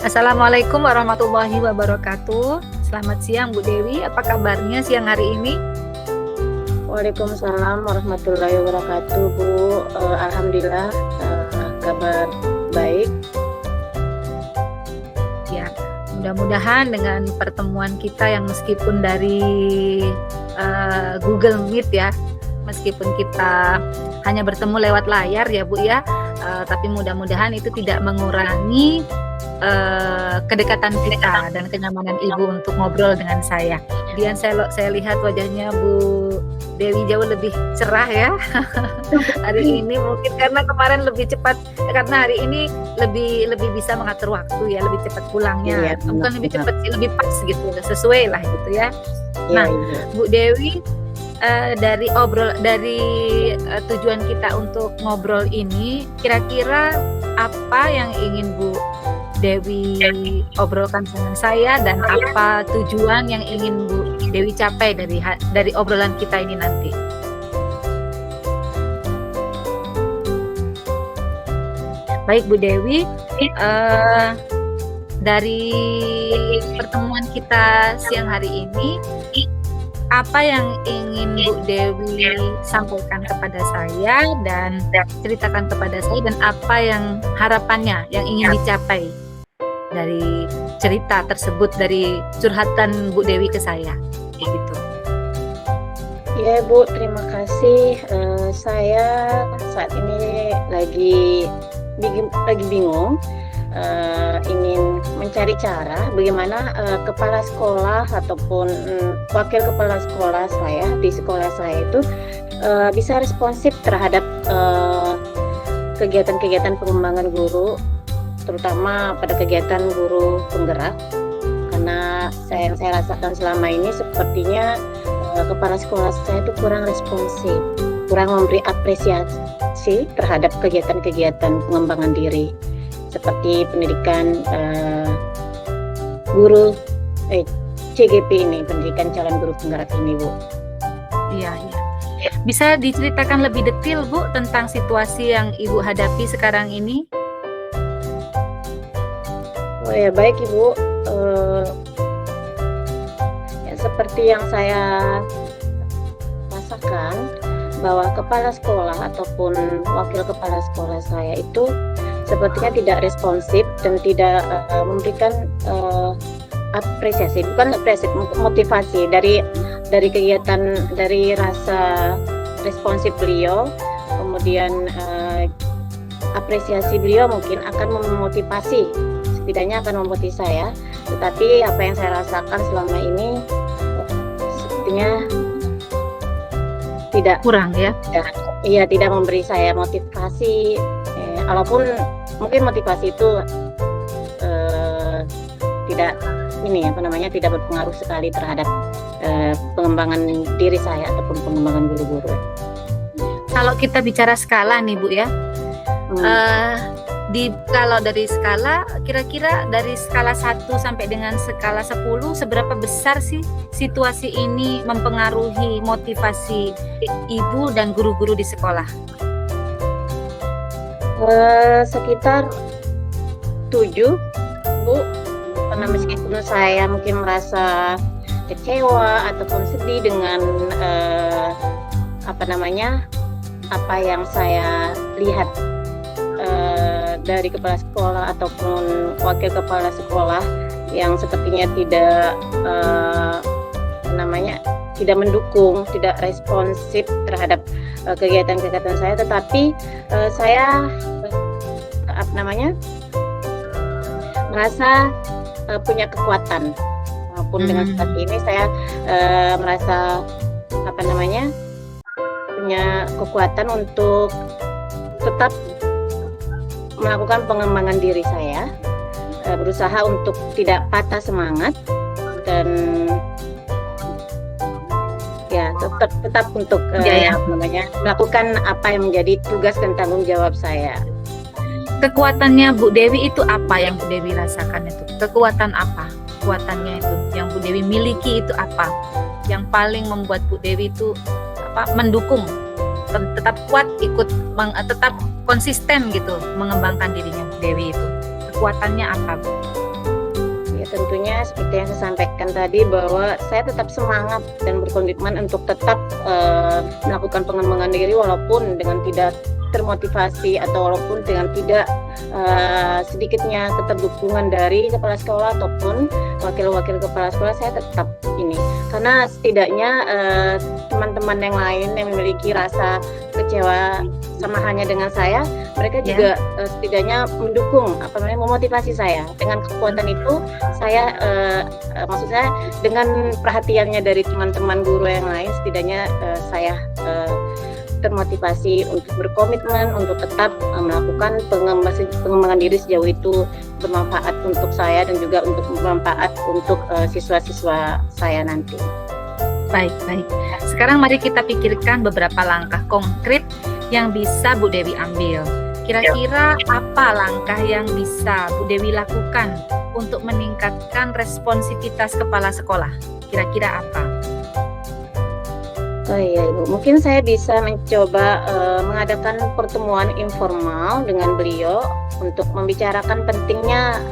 Assalamualaikum warahmatullahi wabarakatuh. Selamat siang Bu Dewi, apa kabarnya siang hari ini? Waalaikumsalam warahmatullahi wabarakatuh, Bu. Alhamdulillah, kabar baik. Ya, mudah-mudahan dengan pertemuan kita yang meskipun dari Google Meet ya, meskipun kita hanya bertemu lewat layar ya Bu ya, tapi mudah-mudahan itu tidak mengurangi kedekatan kita dan kenyamanan Ibu untuk ngobrol dengan saya. Kemudian saya lihat wajahnya Bu Dewi jauh lebih cerah ya hari ini, mungkin karena kemarin lebih cepat, karena hari ini lebih bisa mengatur waktu ya, lebih cepat pulangnya. Iya, Bukan lebih cepat sih, lebih pas gitu, sesuai lah gitu ya. Nah, iya. Bu Dewi, dari tujuan kita untuk ngobrol ini, kira-kira apa yang ingin Bu Dewi obrolkan dengan saya, dan apa tujuan yang ingin Bu Dewi capai dari obrolan kita ini nanti? Baik Bu Dewi, dari pertemuan kita siang hari ini, apa yang ingin Bu Dewi sampaikan kepada saya dan ceritakan kepada saya, dan apa yang harapannya yang ingin dicapai dari cerita tersebut, dari curhatan Bu Dewi ke saya, begitu. Ya Bu, terima kasih. Saya saat ini lagi bingung, ingin mencari cara bagaimana kepala sekolah ataupun wakil kepala sekolah saya di sekolah saya itu bisa responsif terhadap kegiatan-kegiatan pengembangan guru, terutama pada kegiatan guru penggerak. Karena saya rasakan selama ini sepertinya kepala sekolah saya itu kurang responsif, kurang memberi apresiasi terhadap kegiatan-kegiatan pengembangan diri seperti pendidikan guru CGP ini, pendidikan calon guru penggerak ini, Bu. Iya. Bisa diceritakan lebih detail Bu tentang situasi yang Ibu hadapi sekarang ini? Oh ya, baik Ibu. Ya, seperti yang saya rasakan, bahwa kepala sekolah ataupun wakil kepala sekolah saya itu sepertinya tidak responsif dan tidak memberikan motivasi dari kegiatan, dari rasa responsif beliau, kemudian apresiasi beliau mungkin akan memotivasi, setidaknya akan memotivasi saya. Tetapi apa yang saya rasakan selama ini sepertinya tidak kurang ya? Iya, tidak memberi saya motivasi. Walaupun mungkin motivasi itu tidak berpengaruh sekali terhadap pengembangan diri saya ataupun pengembangan guru-guru. Kalau kita bicara skala nih Bu ya, kalau dari skala, kira-kira dari skala 1 sampai dengan skala 10, seberapa besar sih situasi ini mempengaruhi motivasi Ibu dan guru-guru di sekolah? Sekitar 7, Bu. Karena meskipun saya mungkin merasa kecewa ataupun sedih dengan apa yang saya lihat dari kepala sekolah ataupun wakil kepala sekolah yang sepertinya tidak mendukung, tidak responsif terhadap kegiatan-kegiatan saya. Tetapi saya merasa punya kekuatan, maupun dengan seperti ini saya merasa punya kekuatan untuk tetap melakukan pengembangan diri saya, berusaha untuk tidak patah semangat, dan ya tetap untuk melakukan apa yang menjadi tugas dan tanggung jawab saya. Kekuatannya Bu Dewi itu apa yang Bu Dewi rasakan itu? Kekuatan apa? Kekuatannya itu yang Bu Dewi miliki itu apa? Yang paling membuat Bu Dewi itu mendukung, tetap kuat, tetap konsisten gitu mengembangkan dirinya Bu Dewi itu. Kekuatannya apa Bu? tentunya seperti yang saya sampaikan tadi bahwa saya tetap semangat dan berkomitmen untuk tetap melakukan pengembangan diri walaupun dengan tidak termotivasi atau walaupun dengan tidak sedikitnya keterdukungan dari kepala sekolah ataupun wakil-wakil kepala sekolah, saya tetap ini karena setidaknya teman-teman yang lain yang memiliki rasa kecewa sama halnya dengan saya, mereka juga setidaknya mendukung memotivasi saya. Dengan kekuatan itu saya maksud saya dengan perhatiannya dari teman-teman guru yang lain, setidaknya saya termotivasi untuk berkomitmen untuk tetap melakukan pengembangan diri sejauh itu bermanfaat untuk saya dan juga untuk bermanfaat untuk siswa-siswa saya nanti. Baik. Sekarang mari kita pikirkan beberapa langkah konkret yang bisa Bu Dewi ambil. Kira-kira apa langkah yang bisa Bu Dewi lakukan untuk meningkatkan responsivitas kepala sekolah? Kira-kira apa? Oh iya Ibu, mungkin saya bisa mencoba mengadakan pertemuan informal dengan beliau untuk membicarakan pentingnya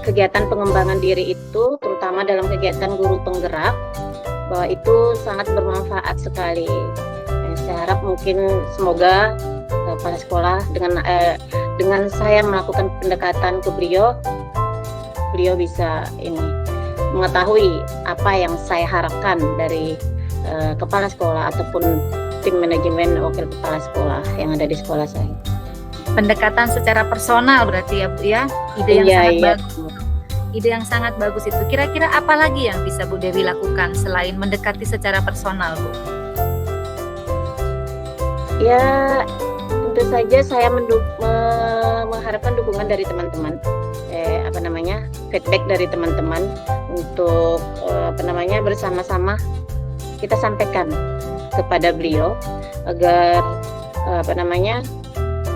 kegiatan pengembangan diri itu, terutama dalam kegiatan guru penggerak, bahwa itu sangat bermanfaat sekali. Saya harap mungkin semoga kepala sekolah dengan saya melakukan pendekatan ke beliau bisa mengetahui apa yang saya harapkan dari kepala sekolah ataupun tim manajemen wakil kepala sekolah yang ada di sekolah saya. Pendekatan secara personal berarti ya Bu ya, ide yang sangat bagus. Ide yang sangat bagus itu. Kira-kira apa lagi yang bisa Bu Dewi lakukan selain mendekati secara personal, Bu? Ya, tentu saja saya mengharapkan dukungan dari teman-teman, feedback dari teman-teman untuk bersama-sama kita sampaikan kepada beliau agar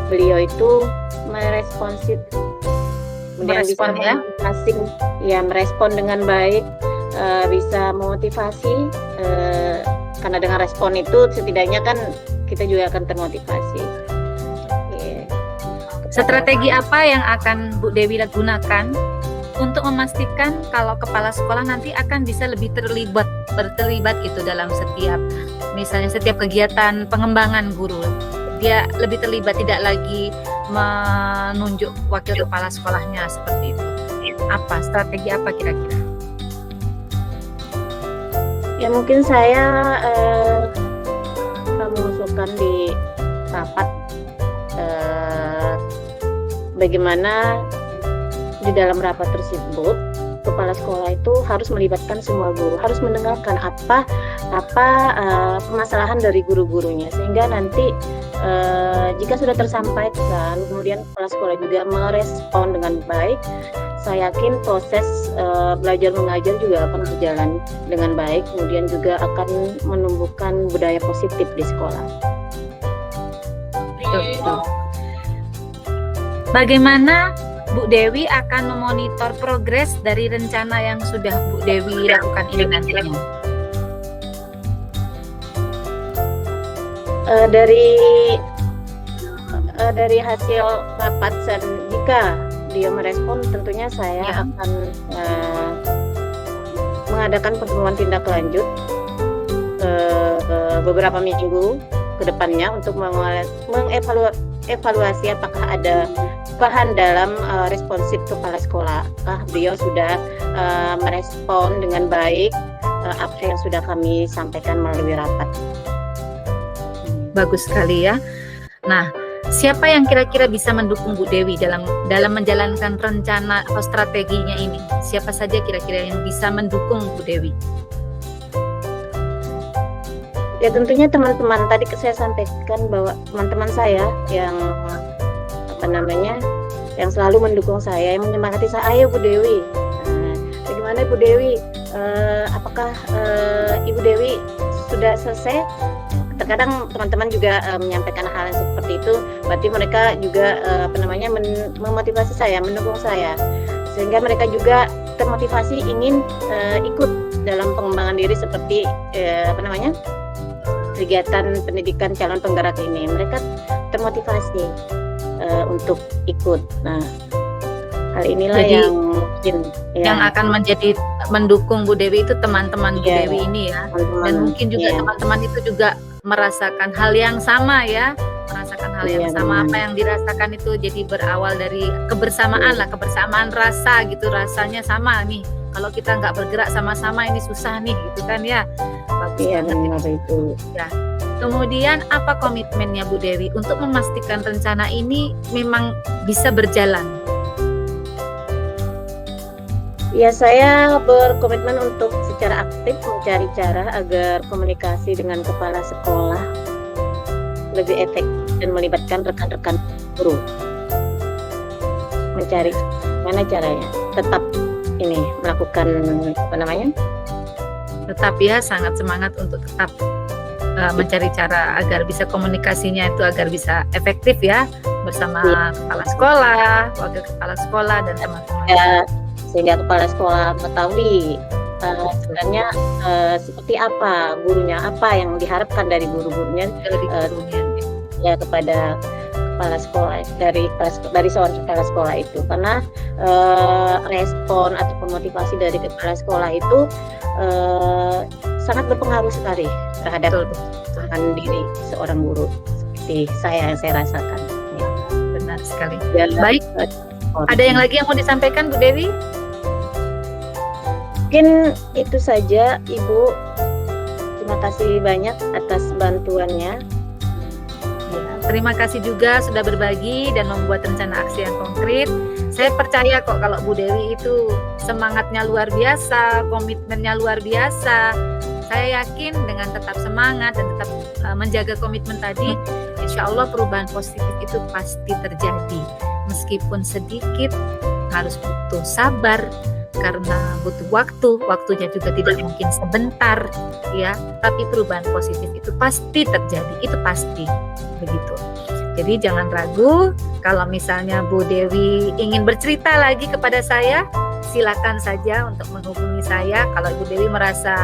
beliau itu meresponsif, kemudian bisa merespon dengan baik, bisa memotivasi, karena dengan respon itu setidaknya kan kita juga akan termotivasi. Strategi apa yang akan Bu Dewi gunakan untuk memastikan kalau kepala sekolah nanti akan bisa lebih terlibat gitu dalam setiap kegiatan pengembangan guru? Dia lebih terlibat, tidak lagi menunjuk wakil kepala sekolahnya seperti itu. Apa strategi apa kira-kira? Ya mungkin saya mengusulkan di rapat bagaimana di dalam rapat tersebut kepala sekolah itu harus melibatkan semua guru, harus mendengarkan apa permasalahan dari guru-gurunya, sehingga nanti jika sudah tersampaikan kemudian kepala sekolah juga merespon dengan baik, saya yakin proses belajar mengajar juga akan berjalan dengan baik, kemudian juga akan menumbuhkan budaya positif di sekolah. Betul. Bagaimana Bu Dewi akan memonitor progres dari rencana yang sudah Bu Dewi lakukan ini nantinya? Dari hasil rapat, jika dia merespon, tentunya saya akan mengadakan pertemuan tindak lanjut beberapa minggu ke depannya untuk mengevaluasi apakah ada perubahan dalam responsif kepala sekolah. Apakah beliau sudah merespon dengan baik apa yang sudah kami sampaikan melalui rapat. Bagus sekali ya. Nah, siapa yang kira-kira bisa mendukung Bu Dewi dalam menjalankan rencana atau strateginya ini? Siapa saja kira-kira yang bisa mendukung Bu Dewi? Ya tentunya teman-teman, tadi saya sampaikan bahwa teman-teman saya yang yang selalu mendukung saya, yang menyemangati saya, ayo Bu Dewi. Bagaimana Bu Dewi? Apakah Ibu Dewi sudah selesai? Terkadang teman-teman juga menyampaikan hal yang seperti itu, berarti mereka juga memotivasi saya, mendukung saya, sehingga mereka juga termotivasi ingin ikut dalam pengembangan diri seperti kegiatan pendidikan calon penggerak ini. Mereka termotivasi untuk ikut. Nah, Hal inilah Jadi yang mungkin yang ya, akan mendukung Bu Dewi itu teman-teman Bu ya Dewi ini ya. teman-teman, Dan mungkin juga ya, teman-teman itu juga merasakan hal yang sama ya. Merasakan hal yang iya sama, benar, apa yang dirasakan itu jadi berawal dari kebersamaan lah, kebersamaan rasa gitu, rasanya sama nih. Kalau kita nggak bergerak sama-sama ini susah nih gitu kan ya. Bagus iya banget benar ini. itu. Ya. Kemudian apa komitmennya Bu Dewi untuk memastikan rencana ini memang bisa berjalan? Ya, saya berkomitmen untuk secara aktif mencari cara agar komunikasi dengan kepala sekolah lebih efektif dan melibatkan rekan-rekan guru. Mencari mana caranya tetap ini melakukan apa namanya? Tetap ya, sangat semangat untuk tetap mencari cara agar bisa komunikasinya itu agar bisa efektif ya bersama kepala sekolah, wakil kepala sekolah dan teman-teman. Ya, sehingga kepala sekolah mengetahui sebenarnya seperti apa gurunya, apa yang diharapkan dari guru-gurunya Dari gurunya. ya kepada kepala sekolah dari seorang kepala sekolah itu, karena respon ataupun motivasi dari kepala sekolah itu sangat berpengaruh sekali terhadap perkembangan diri seorang guru, seperti yang saya rasakan. Ya. Benar sekali. Ya, Baik, ada yang lagi yang mau disampaikan Bu Dewi? Mungkin itu saja Ibu. Terima kasih banyak atas bantuannya. Ya, terima kasih juga sudah berbagi dan membuat rencana aksi yang konkret. Saya percaya kok kalau Bu Dewi itu semangatnya luar biasa, komitmennya luar biasa. Saya yakin dengan tetap semangat dan tetap menjaga komitmen tadi, insya Allah perubahan positif itu pasti terjadi. Meskipun sedikit, harus butuh sabar, karena butuh waktunya juga tidak mungkin sebentar ya, tapi perubahan positif itu pasti terjadi, itu pasti begitu. Jadi jangan ragu, kalau misalnya Bu Dewi ingin bercerita lagi kepada saya, silakan saja untuk menghubungi saya. Kalau Ibu Dewi merasa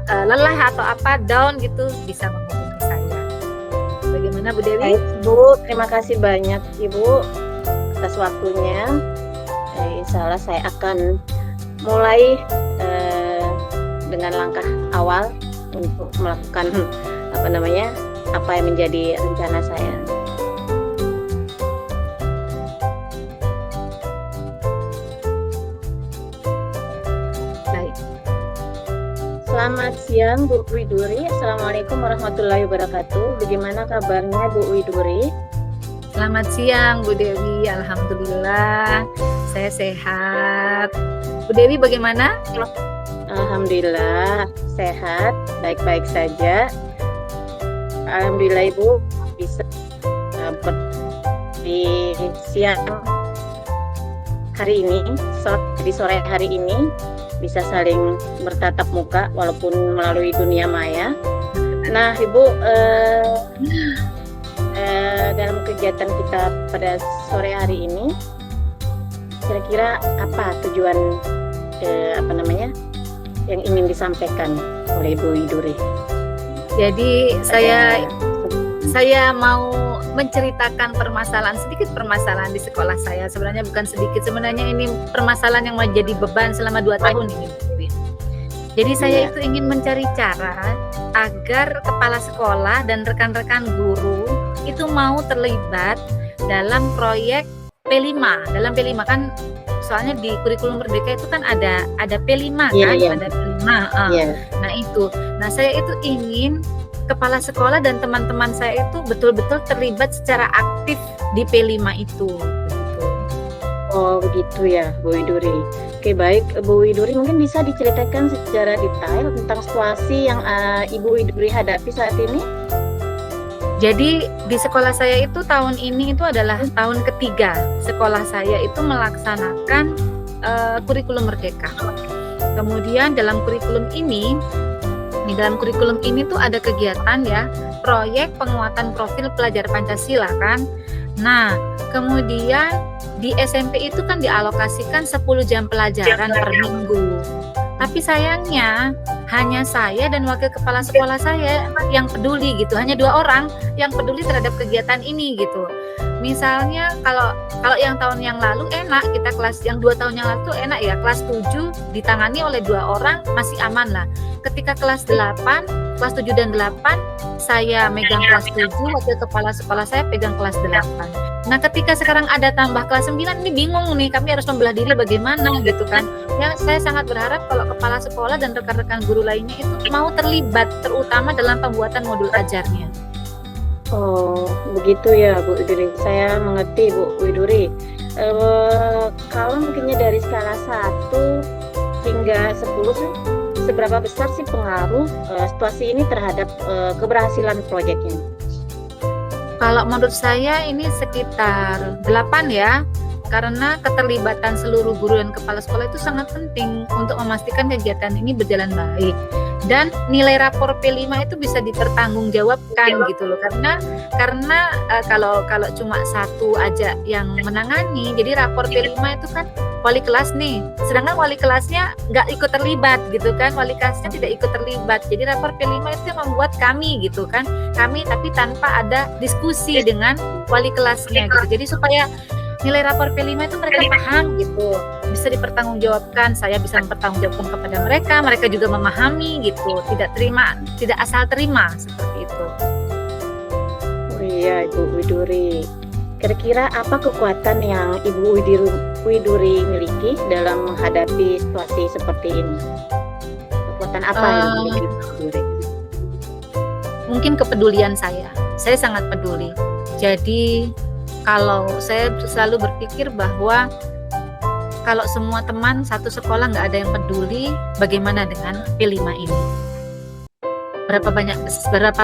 lelah atau apa, down gitu, bisa menghubungi saya. Bagaimana Bu Dewi? Baik, Bu, terima kasih banyak Ibu atas waktunya. Insya Allah saya akan mulai dengan langkah awal untuk melakukan apa yang menjadi rencana saya. Baik. Selamat siang Bu Widuri. Assalamualaikum warahmatullahi wabarakatuh. Bagaimana kabarnya Bu Widuri? Selamat siang Bu Dewi, alhamdulillah saya sehat. Bu Dewi bagaimana? Alhamdulillah sehat, baik-baik saja. Alhamdulillah Ibu bisa di siang hari ini, di sore hari ini bisa saling bertatap muka walaupun melalui dunia maya. Nah Ibu, dalam kegiatan kita pada sore hari ini, kira-kira apa tujuan yang ingin disampaikan oleh Ibu Widuri? Jadi saya mau menceritakan sedikit permasalahan di sekolah saya. Sebenarnya bukan sedikit, sebenarnya ini permasalahan yang menjadi beban selama 2 tahun ini. Jadi saya itu ingin mencari cara agar kepala sekolah dan rekan-rekan guru itu mau terlibat dalam proyek P5. Dalam P5 kan, soalnya di kurikulum Merdeka itu kan ada P5 kan, ada P5. Nah itu. Nah, saya itu ingin kepala sekolah dan teman-teman saya itu betul-betul terlibat secara aktif di P5 itu. Begitu. Oh, begitu ya, Bu Widuri. Oke, baik, Bu Widuri, mungkin bisa diceritakan secara detail tentang situasi yang Ibu Widuri hadapi saat ini? Jadi di sekolah saya itu tahun ini itu adalah tahun ketiga sekolah saya itu melaksanakan kurikulum Merdeka. Kemudian dalam kurikulum ini tuh ada kegiatan ya, proyek penguatan profil pelajar Pancasila kan. Nah, kemudian di SMP itu kan dialokasikan 10 jam pelajaran per minggu. Tapi sayangnya hanya saya dan wakil kepala sekolah saya yang peduli gitu, hanya 2 orang yang peduli terhadap kegiatan ini gitu. Misalnya kalau yang tahun yang lalu enak, kita kelas yang 2 tahun yang lalu tuh enak ya, kelas 7 ditangani oleh 2 orang masih aman lah. Ketika kelas 8, kelas 7 dan 8 saya megang kelas 7, wakil kepala sekolah saya pegang kelas 8. Nah, ketika sekarang ada tambah kelas 9, ini bingung nih, kami harus membelah diri bagaimana gitu kan. Ya, saya sangat berharap kalau kepala sekolah dan rekan-rekan guru lainnya itu mau terlibat, terutama dalam pembuatan modul ajarnya. Oh, begitu ya Bu Widuri. Saya mengerti Bu Widuri. Kalau mungkinnya dari skala 1 hingga 10 sih, seberapa besar sih pengaruh situasi ini terhadap keberhasilan proyeknya? Kalau menurut saya ini sekitar 8 ya, karena keterlibatan seluruh guru dan kepala sekolah itu sangat penting untuk memastikan kegiatan ini berjalan baik. Dan nilai rapor P5 itu bisa dipertanggungjawabkan gitu loh, karena kalau cuma satu aja yang menangani, jadi rapor P5 itu kan wali kelas nih, sedangkan wali kelasnya nggak ikut terlibat gitu kan, wali kelasnya tidak ikut terlibat, jadi rapor P5 itu yang membuat kami gitu kan, kami tapi tanpa ada diskusi dengan wali kelasnya gitu, jadi supaya nilai rapor P5 itu mereka paham gitu, bisa dipertanggungjawabkan, saya bisa mempertanggungjawabkan kepada mereka, mereka juga memahami gitu, tidak asal terima seperti itu. Oh iya Ibu Widuri. Kira-kira apa kekuatan yang Ibu Widuri miliki dalam menghadapi situasi seperti ini? Kekuatan apa yang dimiliki Ibu Widuri? Mungkin kepedulian saya sangat peduli. Jadi kalau saya selalu berpikir bahwa kalau semua teman satu sekolah nggak ada yang peduli, bagaimana dengan P5 ini? Berapa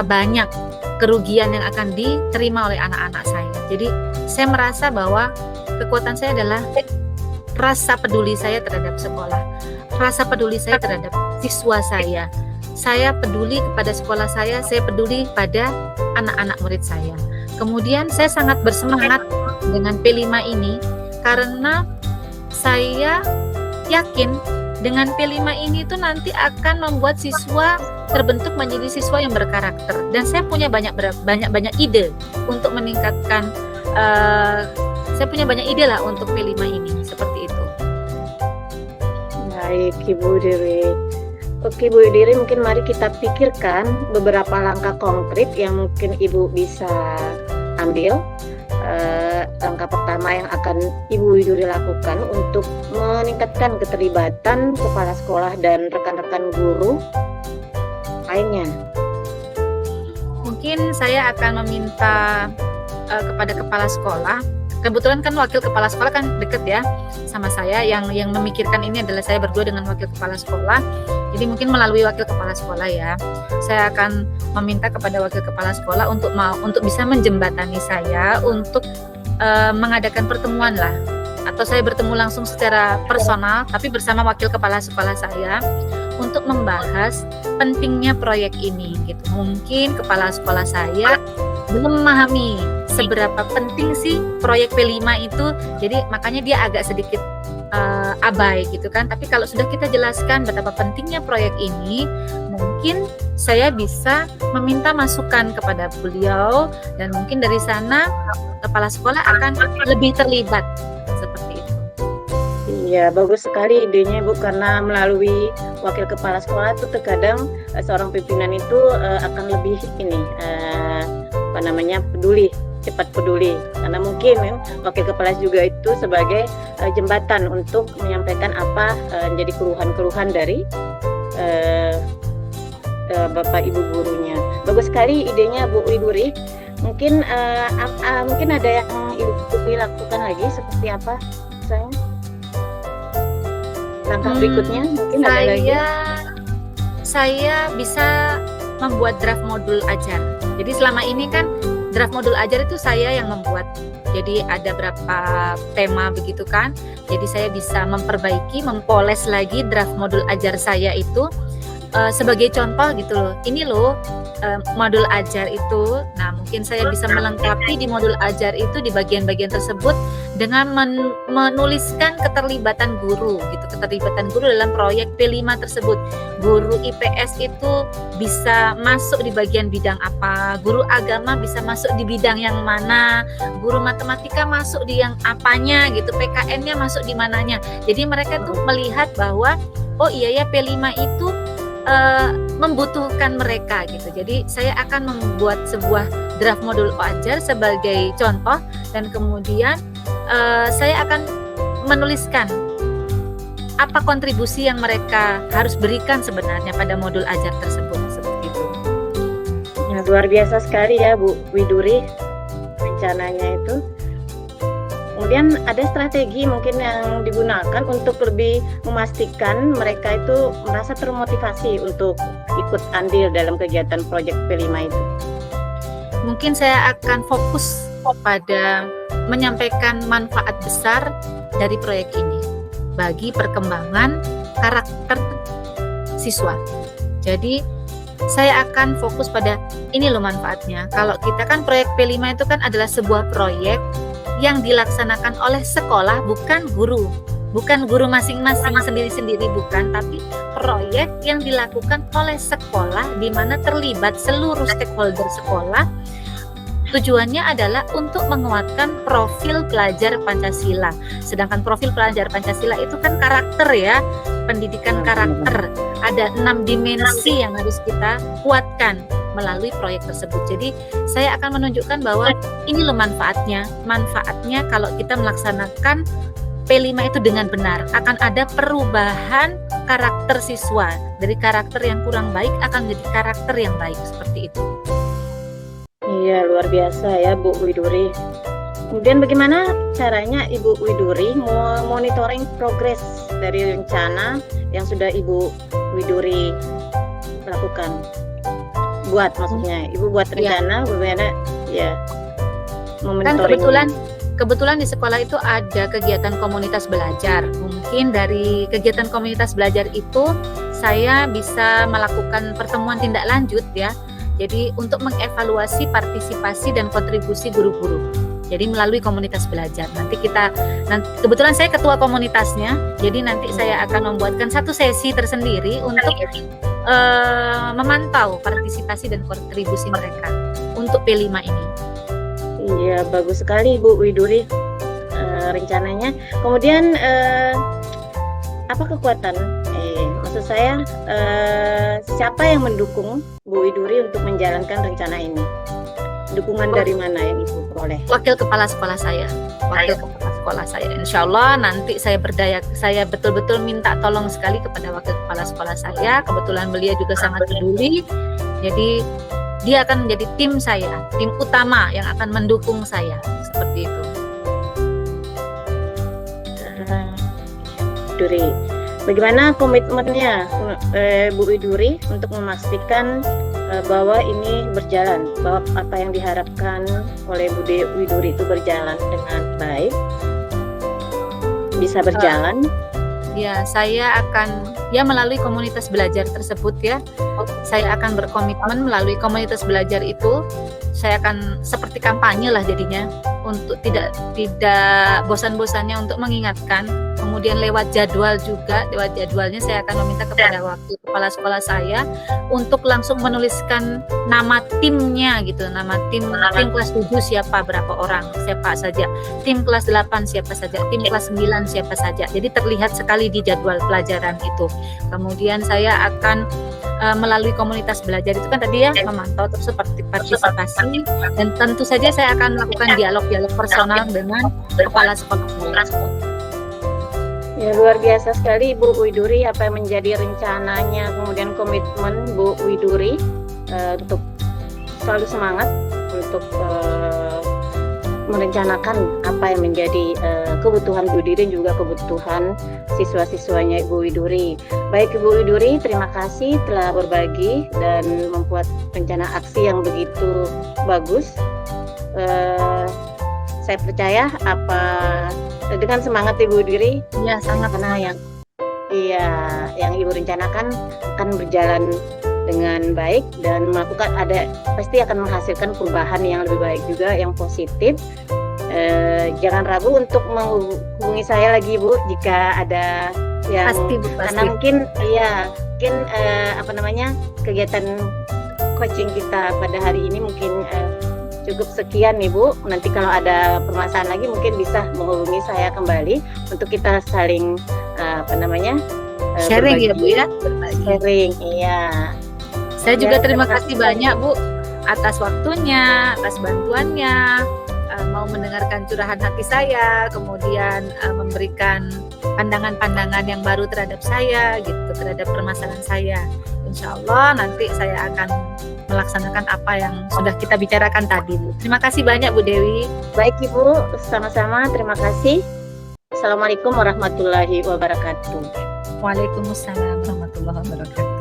banyak kerugian yang akan diterima oleh anak-anak saya. Jadi saya merasa bahwa kekuatan saya adalah rasa peduli saya terhadap sekolah, rasa peduli saya terhadap siswa saya. Saya peduli kepada sekolah saya peduli pada anak-anak murid saya. Kemudian saya sangat bersemangat dengan P5 ini karena saya yakin dengan P5 ini tuh nanti akan membuat siswa terbentuk menjadi siswa yang berkarakter, dan saya punya banyak ide untuk meningkatkan saya punya banyak ide lah untuk P5 ini, seperti itu. Baik Ibu Widuri. Oke Bu Widuri, mungkin mari kita pikirkan beberapa langkah konkret yang mungkin Ibu bisa ambil. Langkah pertama yang akan Ibu Widuri lakukan untuk meningkatkan keterlibatan kepala sekolah dan rekan-rekan guru lainnya. Mungkin saya akan meminta kepada kepala sekolah. Kebetulan kan wakil kepala sekolah kan deket ya sama saya, yang memikirkan ini adalah saya berdua dengan wakil kepala sekolah. Jadi mungkin melalui wakil kepala sekolah ya, saya akan meminta kepada wakil kepala sekolah untuk bisa menjembatani saya untuk mengadakan pertemuan lah, atau saya bertemu langsung secara personal tapi bersama wakil kepala sekolah saya untuk membahas pentingnya proyek ini gitu. Mungkin kepala sekolah saya belum memahami seberapa penting sih proyek P5 itu, jadi makanya dia agak sedikit abai gitu kan. Tapi kalau sudah kita jelaskan betapa pentingnya proyek ini, mungkin saya bisa meminta masukan kepada beliau, dan mungkin dari sana kepala sekolah akan lebih terlibat seperti itu. Iya, bagus sekali idenya Bu, karena melalui wakil kepala sekolah itu terkadang seorang pimpinan itu akan lebih peduli, cepat peduli, karena mungkin wakil kepala juga itu sebagai jembatan untuk menyampaikan apa menjadi keluhan-keluhan dari Bapak Ibu gurunya. Bagus sekali idenya Bu Widuri. Mungkin ada yang Ibu Widuri lakukan lagi seperti apa misalnya? Langkah berikutnya mungkin ada lagi. Saya bisa membuat draft modul ajar. Jadi selama ini kan draft modul ajar itu saya yang membuat. Jadi ada berapa tema begitu kan. Jadi saya bisa memperbaiki, mempoles lagi draft modul ajar saya itu sebagai contoh gitu loh. Ini loh modul ajar itu. Nah, mungkin saya bisa melengkapi di modul ajar itu di bagian-bagian tersebut dengan menuliskan keterlibatan guru gitu keterlibatan guru dalam proyek P5 tersebut. Guru IPS itu bisa masuk di bagian bidang apa, guru agama bisa masuk di bidang yang mana, guru matematika masuk di yang apanya gitu, PKN-nya masuk di mananya. Jadi mereka tuh melihat bahwa oh iya ya P5 itu membutuhkan mereka gitu. Jadi saya akan membuat sebuah draft modul Ajar sebagai contoh, dan kemudian saya akan menuliskan apa kontribusi yang mereka harus berikan sebenarnya pada modul Ajar tersebut, seperti itu. Ya, luar biasa sekali ya Bu Widuri rencananya itu. Kemudian ada strategi mungkin yang digunakan untuk lebih memastikan mereka itu merasa termotivasi untuk ikut andil dalam kegiatan proyek P5 itu. Mungkin saya akan fokus pada menyampaikan manfaat besar dari proyek ini bagi perkembangan karakter siswa. Jadi saya akan fokus pada ini loh manfaatnya. Kalau kita kan proyek P5 itu kan adalah sebuah proyek yang dilaksanakan oleh sekolah, bukan guru masing-masing sendiri-sendiri, bukan, tapi proyek yang dilakukan oleh sekolah di mana terlibat seluruh stakeholder sekolah. Tujuannya adalah untuk menguatkan profil pelajar Pancasila. Sedangkan profil pelajar Pancasila itu kan karakter ya, pendidikan karakter. Ada 6 dimensi yang harus kita kuatkan melalui proyek tersebut. Jadi saya akan menunjukkan bahwa ini loh manfaatnya. Manfaatnya kalau kita melaksanakan P5 itu dengan benar, akan ada perubahan karakter siswa. Dari karakter yang kurang baik akan menjadi karakter yang baik, seperti itu. Iya, luar biasa ya Bu Widuri. Kemudian bagaimana caranya Ibu Widuri monitoring progres dari rencana yang sudah Ibu Widuri lakukan? Buat maksudnya, Ibu buat rencana bagaimana ya memonitoring. Kan kebetulan di sekolah itu ada kegiatan komunitas belajar. Mungkin dari kegiatan komunitas belajar itu saya bisa melakukan pertemuan tindak lanjut ya. Jadi untuk mengevaluasi partisipasi dan kontribusi guru-guru. Jadi melalui komunitas belajar. Nanti kebetulan saya ketua komunitasnya. Jadi nanti saya akan membuatkan satu sesi tersendiri untuk memantau partisipasi dan kontribusi mereka untuk P5 ini. Iya, bagus sekali Bu Widuri rencananya. Kemudian apa kekuatan? Maksud saya siapa yang mendukung Bu Widuri untuk menjalankan rencana ini? Dukungan dari mana yang Ibu peroleh? Wakil kepala sekolah saya. Insya Allah nanti saya betul-betul minta tolong sekali kepada wakil kepala sekolah saya. Kebetulan beliau juga sangat peduli. Jadi dia akan menjadi tim saya, tim utama yang akan mendukung saya, seperti itu. Widuri, bagaimana komitmennya Bu Widuri untuk memastikan bahwa ini berjalan, bahwa apa yang diharapkan oleh Bu Widuri itu berjalan dengan baik, bisa berjalan? Ya, saya akan melalui komunitas belajar tersebut ya. Saya akan berkomitmen melalui komunitas belajar itu. Saya akan seperti kampanye lah jadinya, untuk tidak bosan-bosannya untuk mengingatkan. Kemudian lewat jadwalnya saya akan meminta kepada wakil kepala sekolah saya untuk langsung menuliskan nama timnya gitu, nama tim kelas 7 berapa orang, siapa saja, tim kelas 8 siapa saja, tim kelas 9 siapa saja. Jadi terlihat sekali di jadwal pelajaran itu. Kemudian saya akan melalui komunitas belajar itu kan tadi ya, memantau terus seperti partisipasi, dan tentu saja saya akan melakukan dialog personal dengan kepala sekolah. Ya, luar biasa sekali Bu Widuri apa yang menjadi rencananya, kemudian komitmen Bu Widuri untuk selalu semangat untuk merencanakan apa yang menjadi kebutuhan Bu Widuri dan juga kebutuhan siswa-siswanya Ibu Widuri. Baik Ibu Widuri, terima kasih telah berbagi dan membuat rencana aksi yang begitu bagus. Saya percaya dengan semangat Ibu Widuri, ya sangat karena yang Ibu rencanakan akan berjalan dengan baik dan pasti akan menghasilkan perubahan yang lebih baik juga, yang positif. Jangan ragu untuk menghubungi saya lagi Bu jika ada yang Pasti Bu, karena pasti. mungkin apa namanya, kegiatan coaching kita pada hari ini mungkin cukup sekian nih Bu. Nanti kalau ada permasalahan lagi mungkin bisa menghubungi saya kembali untuk kita saling apa namanya, Sharing ya Bu berbagi, ya, berbagi. sharing. Iya. Saya juga Ya, terima terima kasih kasih. banyak Bu atas waktunya, atas bantuannya, mau mendengarkan curahan hati saya, kemudian memberikan pandangan-pandangan yang baru terhadap saya, gitu, terhadap permasalahan saya. Insya Allah nanti saya akan melaksanakan apa yang sudah kita bicarakan tadi Bu. Terima kasih banyak Bu Dewi. Baik Ibu, sama-sama. Terima kasih. Assalamualaikum warahmatullahi wabarakatuh. Waalaikumsalam warahmatullahi wabarakatuh.